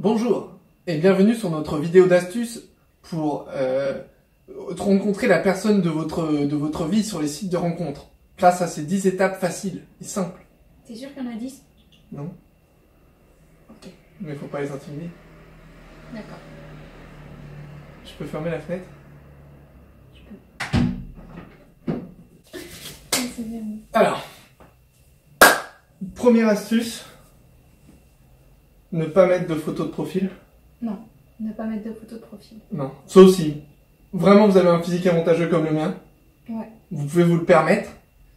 Bonjour et bienvenue sur notre vidéo d'astuce pour rencontrer la personne de votre vie sur les sites de rencontres grâce à ces 10 étapes faciles et simples. T'es sûr qu'il y en a 10? Non. Ok. Mais faut pas les intimider. D'accord. Je peux fermer la fenêtre? Je peux. Oui, c'est bien. Alors, première astuce, ne pas mettre de photo de profil. Non, ne pas mettre de photo de profil. Non. Sauf si vraiment vous avez un physique avantageux comme le mien. Ouais. Vous pouvez vous le permettre.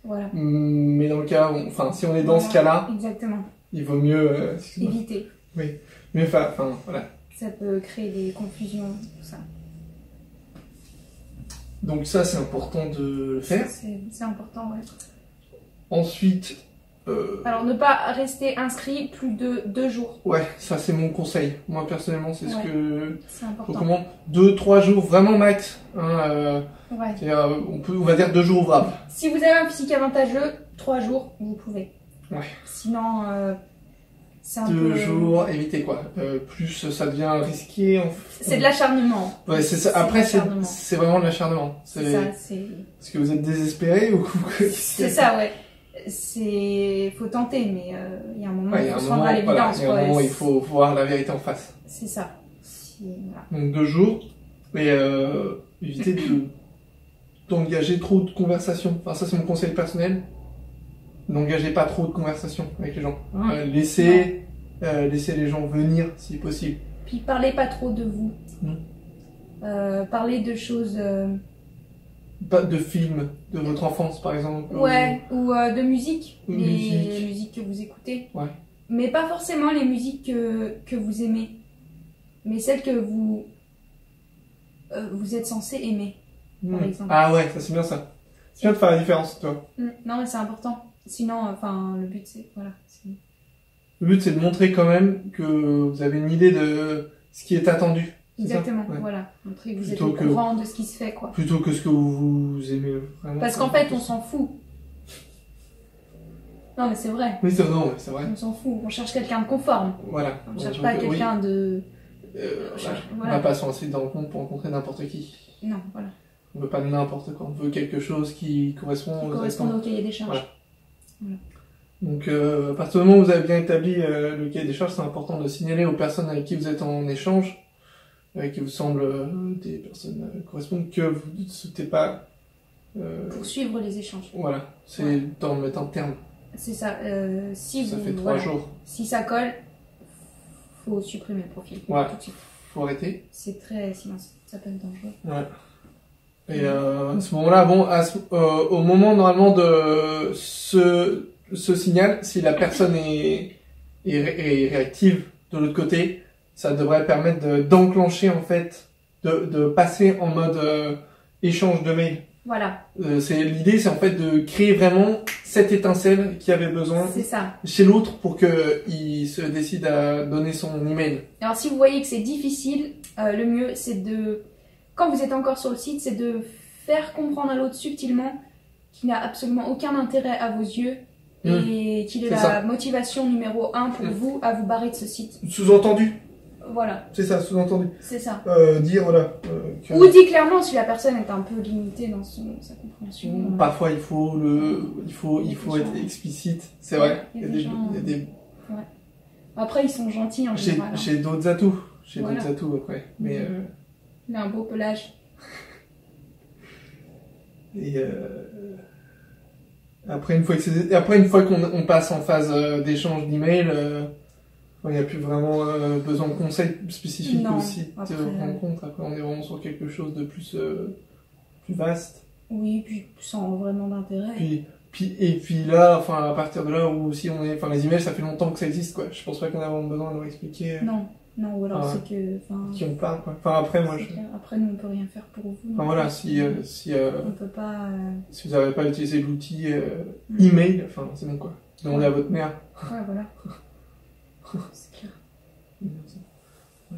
Voilà. Mais dans le cas, enfin, si on est dans ce cas-là, exactement. il vaut mieux Éviter. Oui. Mais enfin, voilà. Ça peut créer des confusions, tout ça. Donc ça, c'est important de le faire. C'est important, ouais. Ensuite... Alors, ne pas rester inscrit plus de 2 jours. Ouais, ça c'est mon conseil. Moi, personnellement, c'est ce que c'est je important. recommande. 2-3 jours, vraiment max. Hein, Ouais. on va dire 2 jours ouvrables. Si vous avez un physique avantageux, 3 jours, vous pouvez. Ouais. Sinon, c'est un 2 peu... jours, évitez quoi. Plus ça devient risqué. C'est de l'acharnement. Ouais, c'est ça. Après, c'est vraiment de l'acharnement. C'est ça, c'est... Parce que vous êtes désespéré ou C'est ça, ouais. Faut tenter, mais il y a un moment où il faut se rendre à l'évidence. Il y a un moment où il faut voir la vérité en face. C'est ça. Voilà. Donc 2 jours, mais évitez d'engager trop de conversations. Enfin, ça c'est mon conseil personnel. N'engagez pas trop de conversations avec les gens. Laissez les gens venir si possible. Puis parlez pas trop de vous. Parlez de choses... Pas de films de votre enfance par exemple. Ouais, ou de musique. Ou les musiques que vous écoutez. Ouais. Mais pas forcément les musiques que vous aimez. Mais celles que vous êtes censé aimer, par exemple. Ah ouais, ça c'est bien ça. C'est bien de faire la différence, toi. Non, mais c'est important. Sinon, le but c'est... Voilà. Le but c'est de montrer quand même que vous avez une idée de ce qui est attendu. Exactement, ouais. Voilà. Montrer que vous êtes au courant de ce qui se fait, quoi. Plutôt que ce que vous aimez vraiment. Parce qu'en fait, on s'en fout. Non, mais c'est vrai. Oui, c'est vrai, c'est vrai. On s'en fout. On cherche quelqu'un de conforme. Voilà. On ne cherche pas quelqu'un de... On n'a pas sur un site de rencontre pour rencontrer n'importe qui. Non, voilà. On veut pas n'importe quoi. On veut quelque chose qui correspond au cahier des charges. Voilà. Donc, à partir du moment où vous avez bien établi le cahier des charges, c'est important de signaler aux personnes avec qui vous êtes en échange, qui vous semblent des personnes correspondent, que vous ne souhaitez pas... poursuivre les échanges. Voilà, c'est d'en mettre un terme. C'est ça. Ça fait 3 jours. Si ça colle, faut supprimer le profil. Ouais, tout de suite. Faut arrêter. C'est très... Sinon, ça peut être dangereux. Ouais. Et à ce moment-là, bon, au moment normalement de ce signal, si la personne est réactive de l'autre côté, ça devrait permettre d'enclencher en fait, de passer en mode échange de mails. Voilà. L'idée, c'est en fait de créer vraiment cette étincelle qui avait besoin chez l'autre pour qu'il se décide à donner son email. Alors si vous voyez que c'est difficile, le mieux c'est quand vous êtes encore sur le site, c'est de faire comprendre à l'autre subtilement qu'il n'a absolument aucun intérêt à vos yeux et qu'il est la motivation numéro 1 pour vous à vous barrer de ce site. Sous-entendu. Voilà. C'est ça, sous-entendu. C'est ça. Dire, voilà. Ou dit clairement si la personne est un peu limitée dans sa compréhension. Parfois, il faut être explicite. C'est vrai. Il y a des... Ouais. Après, ils sont gentils en général. J'ai d'autres atouts. D'autres atouts après. Mais, il a un beau pelage. Et après, une fois qu'on passe en phase d'échange d'emails, il n'y a plus vraiment besoin de conseils spécifiques aussi de rencontre. Après, on est vraiment sur quelque chose de plus vaste. Oui, puis sans vraiment d'intérêt. Et puis là, à partir de là où si on est, les emails, ça fait longtemps que ça existe, quoi. Je pense pas qu'on a vraiment besoin de leur expliquer. Non, ou alors c'est que... Qui on parle, quoi. Après, moi, Après, nous, on peut rien faire pour vous. Voilà, on peut pas... Si vous n'avez pas utilisé l'outil email, c'est bon, quoi. Demandez à votre mère. Ouais, voilà. C'est clair. Ouais,